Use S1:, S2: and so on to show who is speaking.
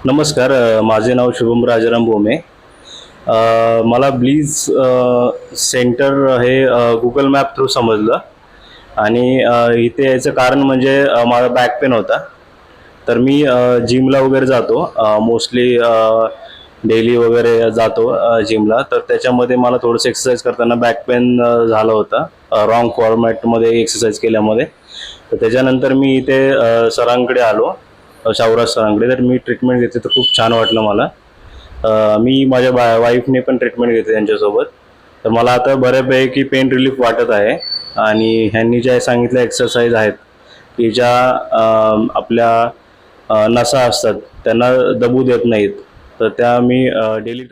S1: नमस्कार. माझे नाव शुभम राजाराम भोमे. मला ब्लीज सेंटर हे गुगल मॅप थ्रू समजलं आणि इथे यायचं कारण म्हणजे माझा बॅक पेन होता. तर मी जिमला वगैरे जातो, मोस्टली डेली वगैरे जातो जिमला. तर त्याच्यामध्ये मला थोडंसं एक्सरसाइज करताना बॅक पेन झालं होतं, रॉंग फॉर्मॅटमध्ये एक्सरसाइज केल्यामध्ये. तर त्याच्यानंतर मी इथे सरांकडे आलो, शावराज सरांकडे. तर मी ट्रीटमेंट घेतली तर खूप छान वाटलं मला. मी माझ्या वाईफने पण ट्रीटमेंट घेतली त्यांच्यासोबत. तर मला आता बऱ्यापैकी पेन रिलीफ वाटत आहे. आणि ह्यांनी ज्या सांगितल्या एक्सरसाइज आहेत की ज्या आपल्या नसा असतात त्यांना दबू देत नाहीत, तर त्या मी डेली